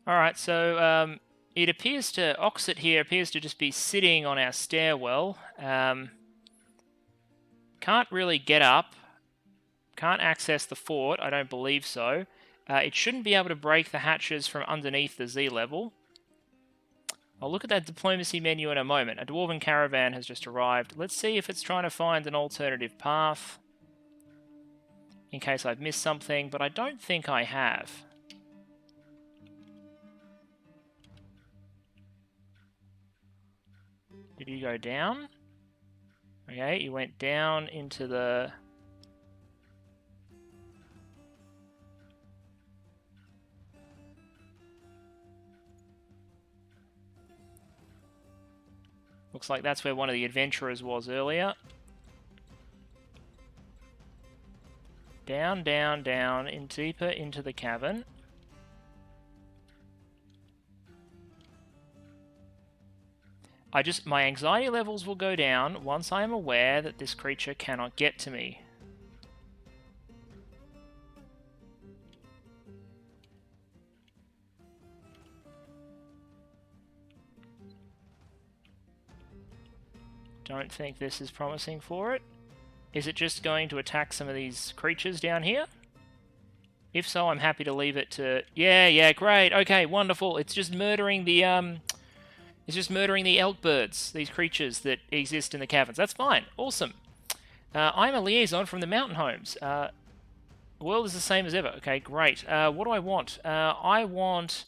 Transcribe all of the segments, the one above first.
Alright, so it appears to... Oxit here appears to just be sitting on our stairwell. Can't really get up. Can't access the fort, I don't believe so. It shouldn't be able to break the hatches from underneath the Z level. I'll look at that diplomacy menu in a moment. A dwarven caravan has just arrived. Let's see if it's trying to find an alternative path. In case I've missed something, but I don't think I have. Did you go down? Okay, you went down into the... Looks like that's where one of the adventurers was earlier. Down, down, down, in deeper into the cavern. My anxiety levels will go down once I am aware that this creature cannot get to me. Don't think this is promising for it. Is it just going to attack some of these creatures down here? If so, I'm happy to leave it to... Yeah, great. Okay, wonderful. It's just murdering the elk birds, these creatures that exist in the caverns. That's fine. Awesome. I'm a liaison from the mountain homes. The world is the same as ever. Okay, great. What do I want? I want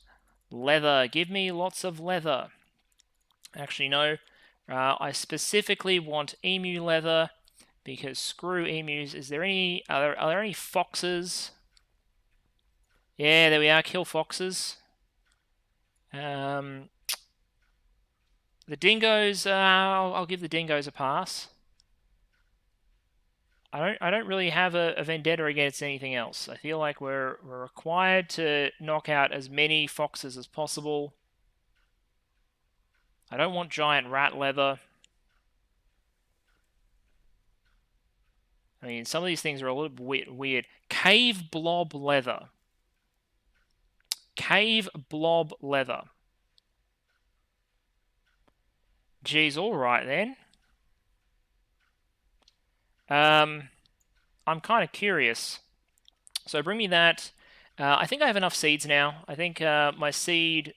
leather. Give me lots of leather. Actually, no. I specifically want emu leather because screw emus. Are there any foxes? Yeah, there we are. Kill foxes. The dingoes. I'll give the dingoes a pass. I don't really have a vendetta against anything else. I feel like we're required to knock out as many foxes as possible. I don't want giant rat leather. I mean, some of these things are a little bit weird. Cave blob leather. Cave blob leather. Geez, alright then. I'm kind of curious. So bring me that. I think I have enough seeds now. I think my seed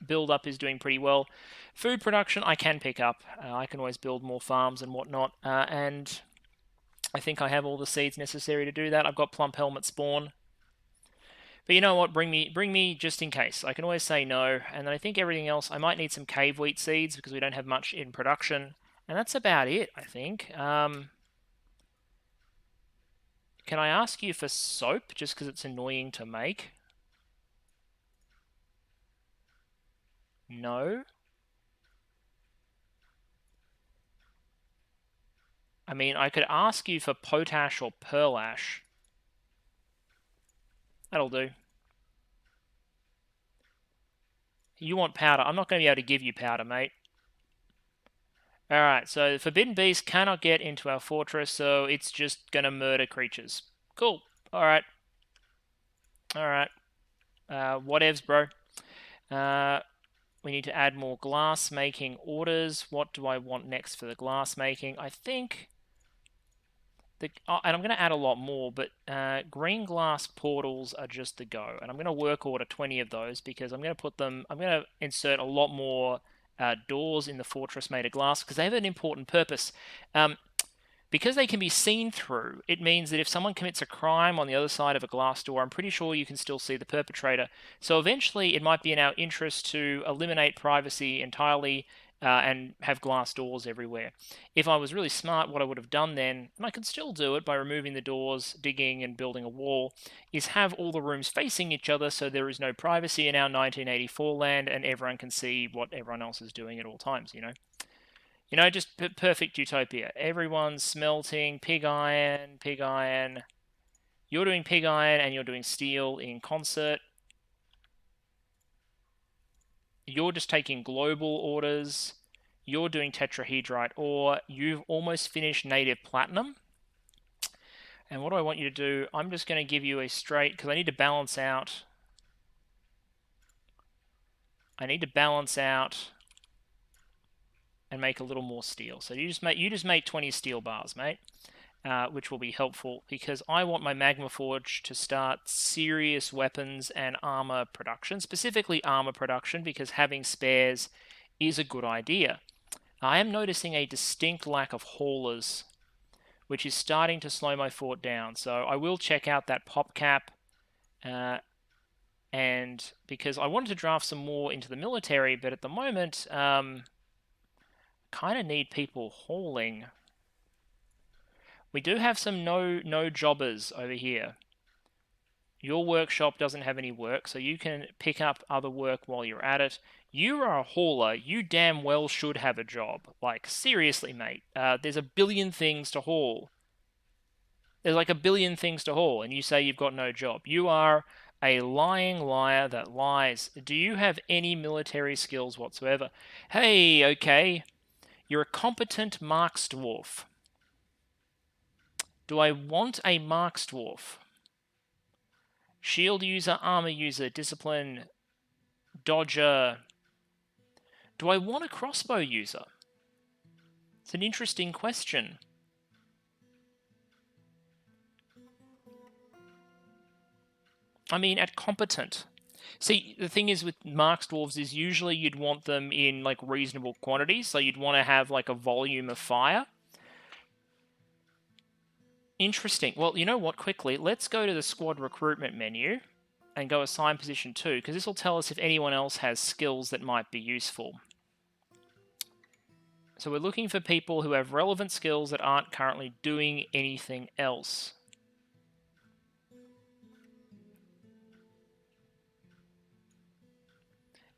build-up is doing pretty well. Food production I can pick up. I can always build more farms and whatnot. And I think I have all the seeds necessary to do that. I've got plump helmet spawn. But you know what? Bring me just in case. I can always say no. And then I think everything else, I might need some cave wheat seeds because we don't have much in production. And that's about it, I think. Can I ask you for soap just because it's annoying to make? No. I mean, I could ask you for potash or pearl ash. That'll do. You want powder. I'm not going to be able to give you powder, mate. Alright, so the Forbidden Beast cannot get into our fortress, so it's just going to murder creatures. Cool. Alright. Alright. Whatevs, bro. We need to add more glass making orders. What do I want next for the glass making? I think... and I'm going to add a lot more, but green glass portals are just the go. And I'm going to work order 20 of those because I'm going to insert a lot more doors in the fortress made of glass because they have an important purpose. Because they can be seen through, it means that if someone commits a crime on the other side of a glass door, I'm pretty sure you can still see the perpetrator. So eventually it might be in our interest to eliminate privacy entirely and have glass doors everywhere. If I was really smart, what I would have done then, and I could still do it by removing the doors, digging and building a wall, is have all the rooms facing each other so there is no privacy in our 1984 land and everyone can see what everyone else is doing at all times, you know? You know, just perfect utopia. Everyone's smelting pig iron, pig iron. You're doing pig iron and you're doing steel in concert. You're just taking global orders. You're doing tetrahedrite ore. You've almost finished native platinum. And what do I want you to do? I'm just going to give you a straight, because I need to balance out. I need to balance out and make a little more steel. So you just make 20 steel bars, mate, which will be helpful because I want my Magma Forge to start serious weapons and armor production, specifically armor production, because having spares is a good idea. I am noticing a distinct lack of haulers, which is starting to slow my fort down. So I will check out that pop cap, and because I wanted to draft some more into the military, but at the moment, kind of need people hauling. We do have some no jobbers over here. Your workshop doesn't have any work, so you can pick up other work while you're at it. You are a hauler. You damn well should have a job. Like, seriously, mate. There's a billion things to haul. There's like a billion things to haul, and you say you've got no job. You are a lying liar that lies. Do you have any military skills whatsoever? Hey, okay. You're a competent Marks Dwarf. Do I want a Marks Dwarf? Shield user, armor user, discipline, dodger. Do I want a crossbow user? It's an interesting question. I mean, at competent. See, the thing is with Marks Dwarves is usually you'd want them in like reasonable quantities, so you'd want to have like a volume of fire. Interesting. Well, you know what, quickly, let's go to the squad recruitment menu and go assign position 2, because this will tell us if anyone else has skills that might be useful. So we're looking for people who have relevant skills that aren't currently doing anything else.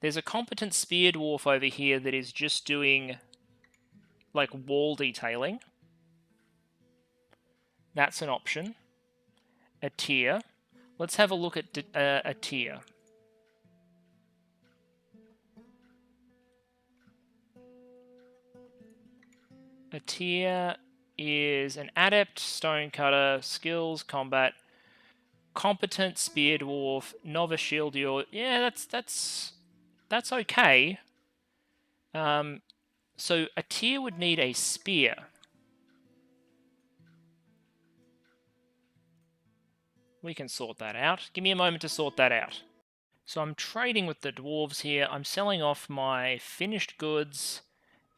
There's a competent spear dwarf over here that is just doing like wall detailing. That's an option. A tier. Let's have a look at a tier. A tier is an adept, stonecutter, skills, combat, competent spear dwarf, novice shield dealer. Yeah, that's okay. So a tier would need a spear. We can sort that out. Give me a moment to sort that out. So I'm trading with the dwarves here. I'm selling off my finished goods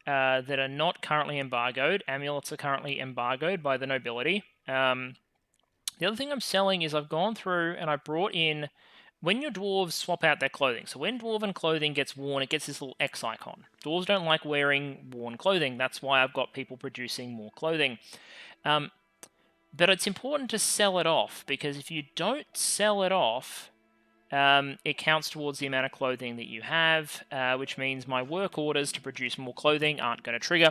that are not currently embargoed. Amulets are currently embargoed by the nobility. The other thing I'm selling is I've gone through and I brought in, when your dwarves swap out their clothing, so when dwarven clothing gets worn, it gets this little X icon. Dwarves don't like wearing worn clothing. That's why I've got people producing more clothing. But it's important to sell it off, because if you don't sell it off, it counts towards the amount of clothing that you have, which means my work orders to produce more clothing aren't going to trigger.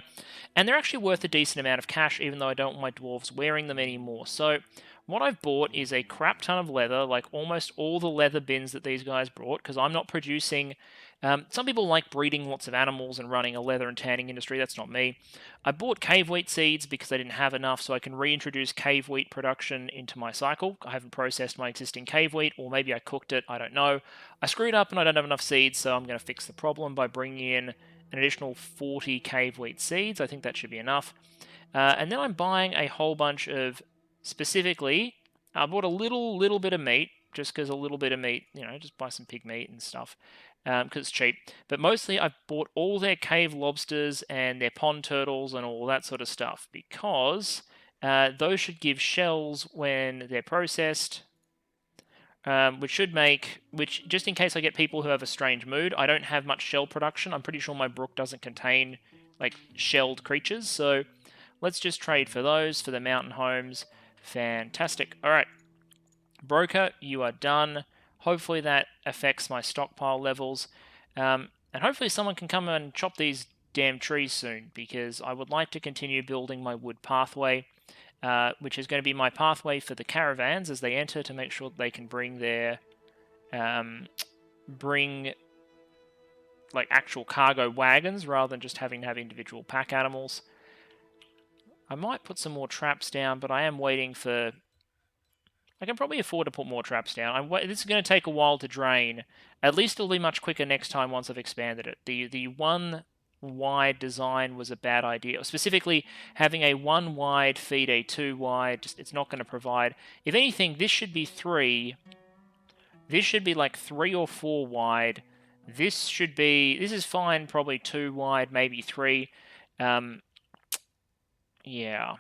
And they're actually worth a decent amount of cash, even though I don't want my dwarves wearing them anymore. So what I've bought is a crap ton of leather, like almost all the leather bins that these guys brought, because I'm not producing... some people like breeding lots of animals and running a leather and tanning industry. That's not me. I bought cave wheat seeds because I didn't have enough, so I can reintroduce cave wheat production into my cycle. I haven't processed my existing cave wheat, or maybe I cooked it, I don't know. I screwed up and I don't have enough seeds, so I'm going to fix the problem by bringing in an additional 40 cave wheat seeds. I think that should be enough. And then I'm buying a whole bunch of, specifically, I bought a little bit of meat, just because a little bit of meat, just buy some pig meat and stuff, because it's cheap. But mostly I've bought all their cave lobsters and their pond turtles and all that sort of stuff, because those should give shells when they're processed, which just in case I get people who have a strange mood, I don't have much shell production. I'm pretty sure my brook doesn't contain like shelled creatures, so let's just trade for those, for the mountain homes. Fantastic. All right. Broker, you are done. Hopefully that affects my stockpile levels. And hopefully someone can come and chop these damn trees soon, because I would like to continue building my wood pathway, which is going to be my pathway for the caravans as they enter, to make sure that they can bring their... like actual cargo wagons rather than just having to have individual pack animals. I might put some more traps down, but I am waiting for I can probably afford to put more traps down. This is going to take a while to drain. At least it'll be much quicker next time once I've expanded it. The one wide design was a bad idea. Specifically, having a 1 wide feed a 2 wide, it's not going to provide. If anything, this should be 3. This should be like 3 or 4 wide. This is fine, probably 2 wide, maybe 3. Yeah.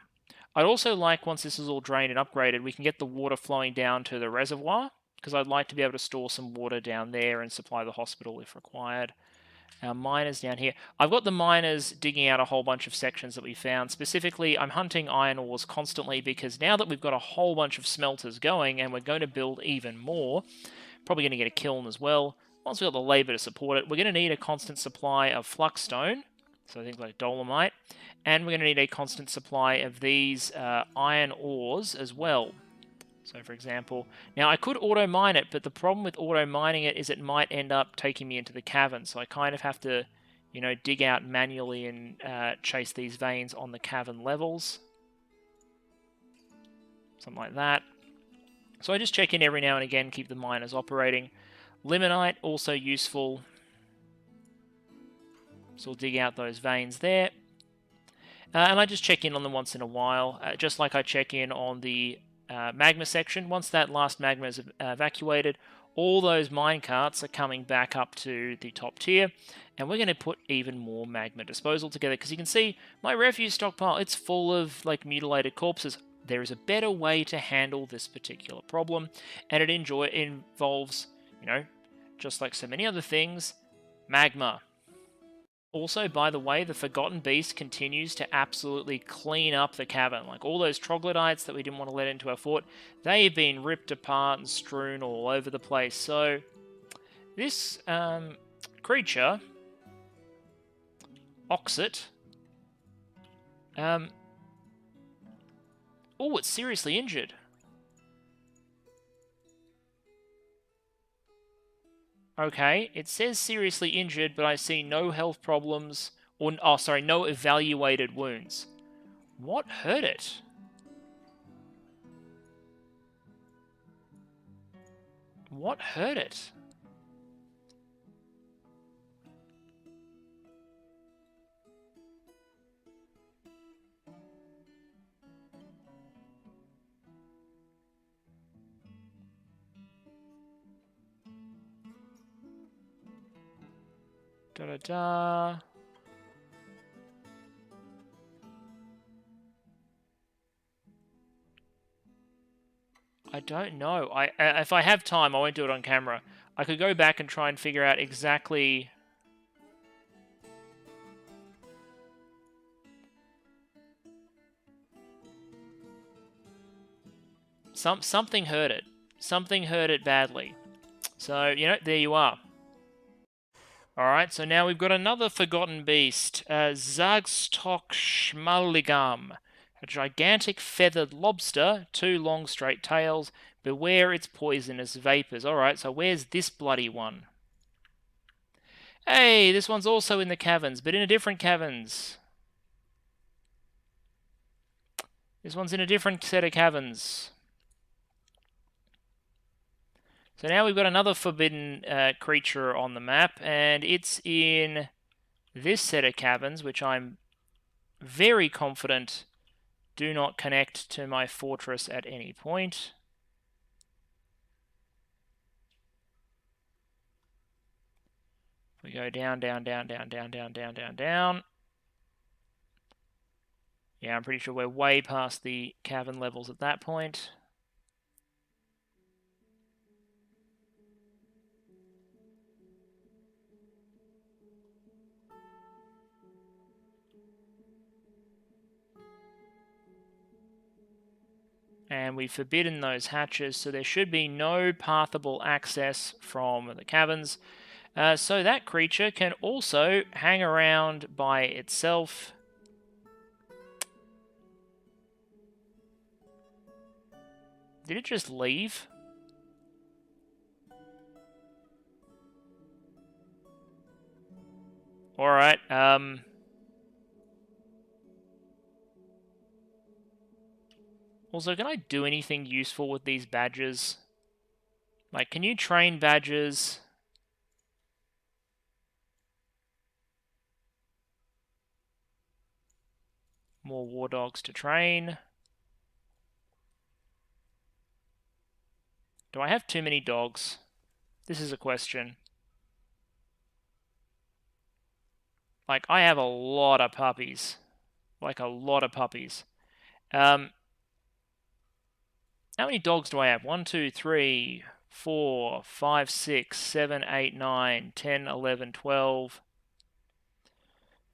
I'd also like, once this is all drained and upgraded, we can get the water flowing down to the reservoir, because I'd like to be able to store some water down there and supply the hospital if required. Our miners down here. I've got the miners digging out a whole bunch of sections that we found. Specifically, I'm hunting iron ores constantly, because now that we've got a whole bunch of smelters going, and we're going to build even more, probably going to get a kiln as well. Once we've got the labour to support it, we're going to need a constant supply of fluxstone, so things like dolomite, and we're going to need a constant supply of these iron ores as well. So, for example, now I could auto-mine it, but the problem with auto-mining it is it might end up taking me into the cavern, so I kind of have to, you know, dig out manually and chase these veins on the cavern levels. Something like that. So I just check in every now and again, keep the miners operating. Limonite, also useful. So we'll dig out those veins there. And I just check in on them once in a while, just like I check in on the magma section. Once that last magma is evacuated, all those mine carts are coming back up to the top tier, and we're going to put even more magma disposal together, because you can see my refuse stockpile, it's full of like mutilated corpses. There is a better way to handle this particular problem, and it involves, you know, just like so many other things, magma. Also, by the way, the Forgotten Beast continues to absolutely clean up the cavern. Like, all those troglodytes that we didn't want to let into our fort, they've been ripped apart and strewn all over the place. So, this creature, Oxit, oh, it's seriously injured. Okay, it says seriously injured, but I see no health problems, or, oh, sorry, no evaluated wounds. What hurt it? What hurt it? Da-da-da. I don't know. If I have time, I won't do it on camera. I could go back and try and figure out exactly... Something hurt it. Something hurt it badly. So, you know, there you are. Alright, so now we've got another Forgotten Beast. Zagstok Schmaligam. A gigantic feathered lobster, 2 long straight tails. Beware its poisonous vapors. Alright, so where's this bloody one? Hey, this one's also in the caverns, but in a different caverns. This one's in a different set of caverns. So now we've got another forbidden creature on the map, and it's in this set of caverns, which I'm very confident do not connect to my fortress at any point. We go down, down, down, down, down, down, down, down, down. Yeah, I'm pretty sure we're way past the cavern levels at that point. And we've forbidden those hatches, so there should be no pathable access from the caverns. So that creature can also hang around by itself. Did it just leave? Alright, Also, can I do anything useful with these badges? Like, can you train badges? More war dogs to train. Do I have too many dogs? This is a question. Like, I have a lot of puppies. Like, a lot of puppies. How many dogs do I have? 1, 2, 3, 4, 5, 6, 7, 8, 9, 10, 11, 12,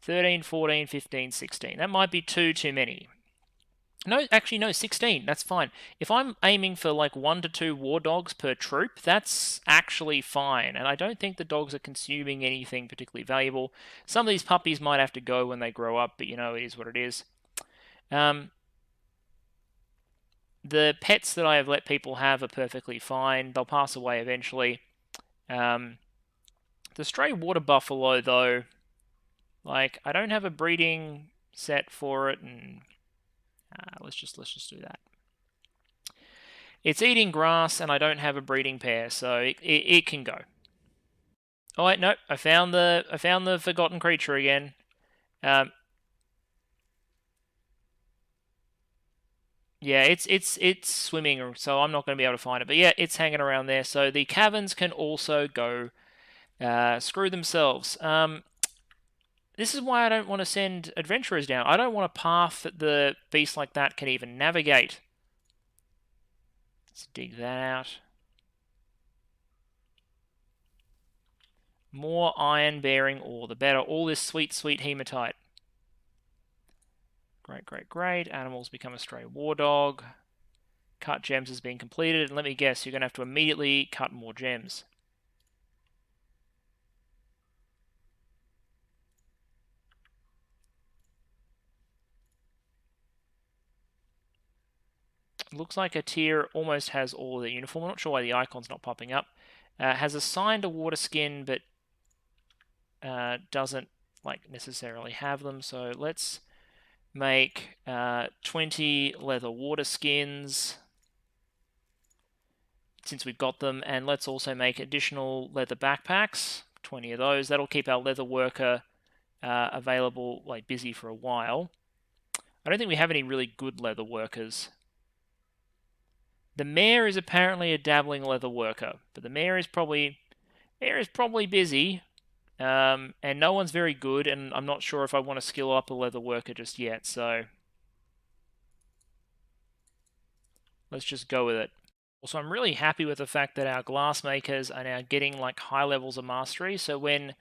13, 14, 15, 16. That might be too many. No, actually, no, 16. That's fine. If I'm aiming for like 1 to 2 war dogs per troop, that's actually fine. And I don't think the dogs are consuming anything particularly valuable. Some of these puppies might have to go when they grow up, but you know, it is what it is. The pets that I have let people have are perfectly fine. They'll pass away eventually. The stray water buffalo, though, like I don't have a breeding set for it, and let's just do that. It's eating grass, and I don't have a breeding pair, so it can go. Oh wait, no, I found the forgotten creature again. Yeah, it's swimming, so I'm not going to be able to find it. But yeah, it's hanging around there. So the caverns can also go screw themselves. This is why I don't want to send adventurers down. I don't want a path that the beast like that can even navigate. Let's dig that out. More iron-bearing ore, the better. All this sweet, sweet hematite. Great, great, great. Animals become a stray war dog. Cut gems has been completed. And let me guess, you're going to have to immediately cut more gems. Looks like a tier almost has all of the uniform. I'm not sure why the icon's not popping up. Has assigned a water skin, but doesn't like necessarily have them. So let's make 20 leather water skins since we've got them, and let's also make additional leather backpacks. 20 of those. That'll keep our leather worker available, like busy for a while. I don't think we have any really good leather workers. The mayor is apparently a dabbling leather worker, but the mayor is probably busy, and no one's very good, and I'm not sure if I want to skill up a leather worker just yet, so let's just go with it. Also, I'm really happy with the fact that our glassmakers are now getting like high levels of mastery, so when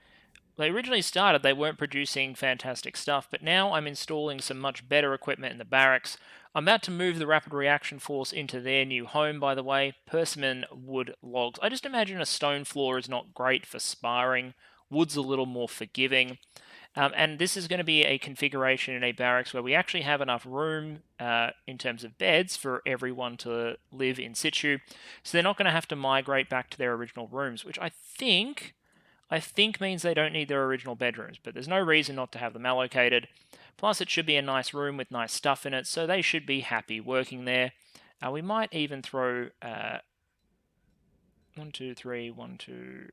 they originally started, they weren't producing fantastic stuff, but now I'm installing some much better equipment in the barracks. I'm about to move the Rapid Reaction Force into their new home, by the way. Persimmon wood logs. I just imagine a stone floor is not great for sparring. Wood's a little more forgiving. And this is going to be a configuration in a barracks where we actually have enough room in terms of beds for everyone to live in situ. So they're not going to have to migrate back to their original rooms, which I think means they don't need their original bedrooms, but there's no reason not to have them allocated. Plus, it should be a nice room with nice stuff in it, so they should be happy working there. We might even throw 1, 2, 3, 1, 2.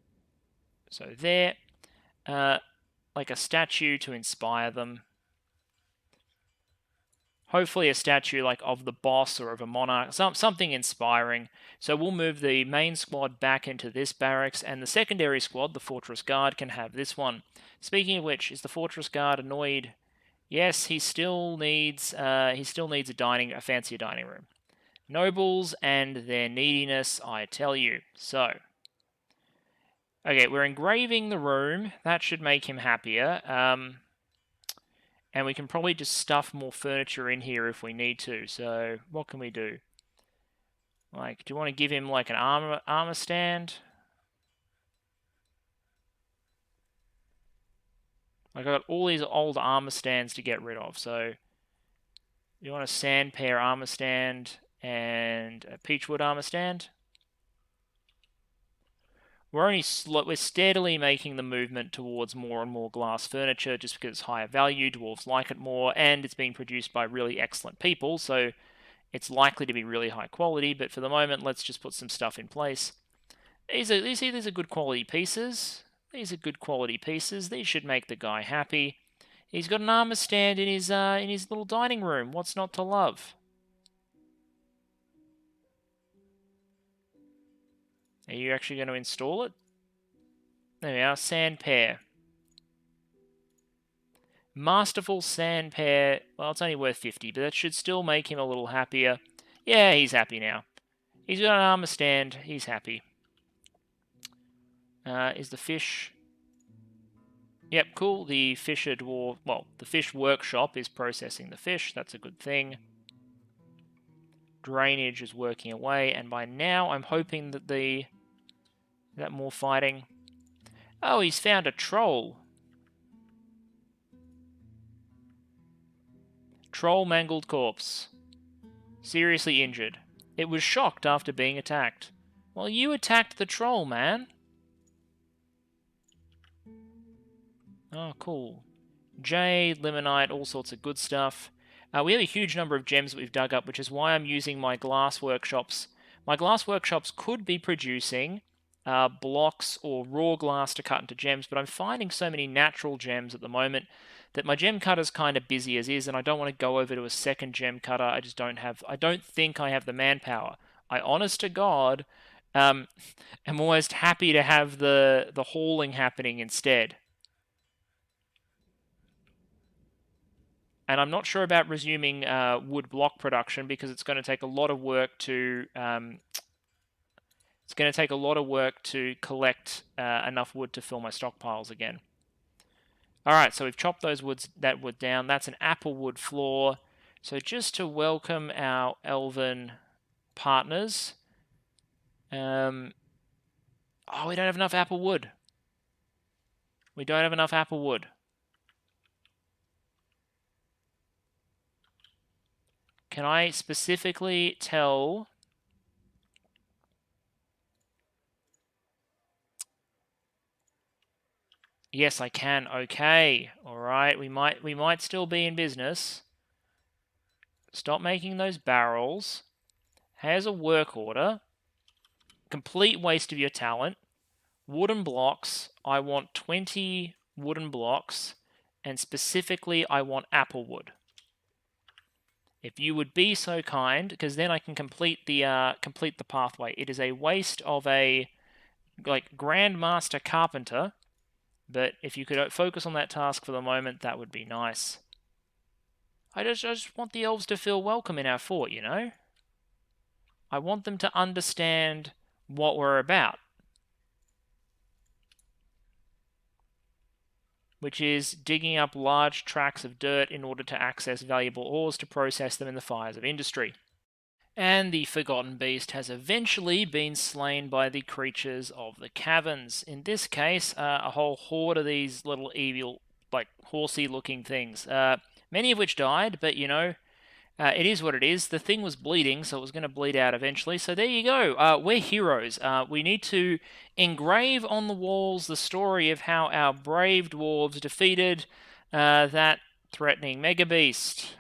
So there, like a statue to inspire them. Hopefully a statue like of the boss or of a monarch, something inspiring. So we'll move the main squad back into this barracks, and the secondary squad, the Fortress Guard, can have this one. Speaking of which, is the Fortress Guard annoyed? Yes, he still needs a fancier dining room. Nobles and their neediness, I tell you. So, okay, we're engraving the room. That should make him happier. And we can probably just stuff more furniture in here if we need to. So what can we do? Like, do you want to give him like an armor stand? Like, I got all these old armor stands to get rid of. So you want a sand pear armor stand and a peachwood armor stand? We're steadily making the movement towards more and more glass furniture just because it's higher value, dwarves like it more, and it's being produced by really excellent people, so It's likely to be really high quality, but for the moment, let's just put some stuff in place. You see, these are good quality pieces. These are good quality pieces. These should make the guy happy. He's got an armor stand in his little dining room. What's not to love? Are you actually going to install it? There we are. Sand pair. Masterful sand pair. Well, it's only worth 50, but that should still make him a little happier. Yeah, he's happy now. He's got an armor stand. He's happy. Is the fish... Yep, cool. The fisher dwarf... Well, the fish workshop is processing the fish. That's a good thing. Drainage is working away, and by now I'm hoping that the... Is that more fighting? Oh, he's found a troll. Troll mangled corpse. Seriously injured. It was shocked after being attacked. Well, you attacked the troll, man. Oh, cool. Jade, limonite, all sorts of good stuff. We have a huge number of gems that we've dug up, which is why I'm using my glass workshops. My glass workshops could be producing blocks or raw glass to cut into gems, but I'm finding so many natural gems at the moment that my gem cutter's kind of busy as is, and I don't want to go over to a second gem cutter. I don't think I have the manpower. I, honest to God, am almost happy to have the hauling happening instead. And I'm not sure about resuming wood block production because it's going to take a lot of work to collect enough wood to fill my stockpiles again. All right, so we've chopped that wood down. That's an apple wood floor. So just to welcome our Elven partners. Oh, we don't have enough apple wood. We don't have enough apple wood. Can I specifically tell... Yes, I can. Okay. All right. We might still be in business. Stop making those barrels. Here's a work order. Complete waste of your talent. Wooden blocks. I want 20 wooden blocks, and specifically I want apple wood. If you would be so kind, because then I can complete the pathway. It is a waste of a Grandmaster Carpenter, but if you could focus on that task for the moment, that would be nice. I just want the elves to feel welcome in our fort, you know? I want them to understand what we're about. Which is digging up large tracts of dirt in order to access valuable ores to process them in the fires of industry. And the Forgotten Beast has eventually been slain by the creatures of the caverns. In this case, a whole horde of these little evil, horsey-looking things. Many of which died, but you know, it is what it is. The thing was bleeding, so it was going to bleed out eventually. So there you go. We're heroes. We need to engrave on the walls the story of how our brave dwarves defeated that threatening mega beast.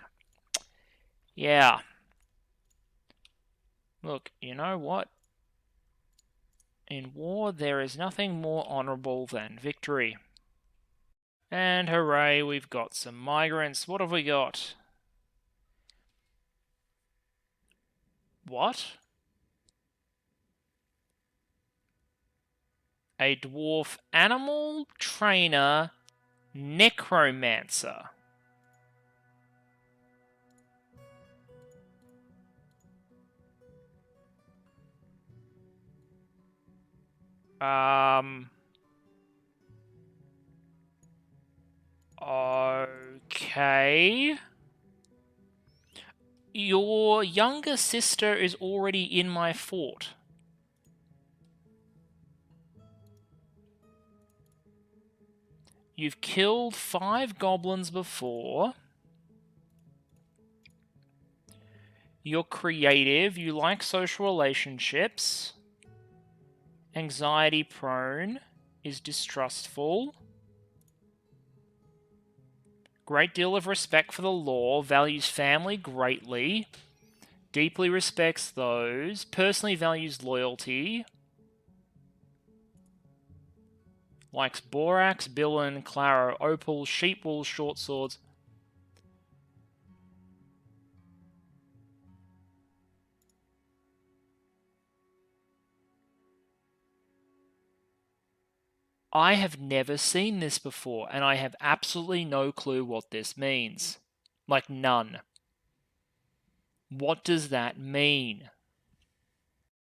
Yeah. Look, you know what? In war, there is nothing more honourable than victory. And hooray, we've got some migrants. What have we got? What? A dwarf animal trainer necromancer. Okay. Your younger sister is already in my fort. You've killed 5 goblins before. You're creative. You like social relationships. Anxiety prone. Is distrustful. Great deal of respect for the law. Values family greatly. Deeply respects those. Personally values loyalty. Likes borax, billen, claro, opal, sheep wool, short swords. I have never seen this before, and I have absolutely no clue what this means. Like, none. What does that mean?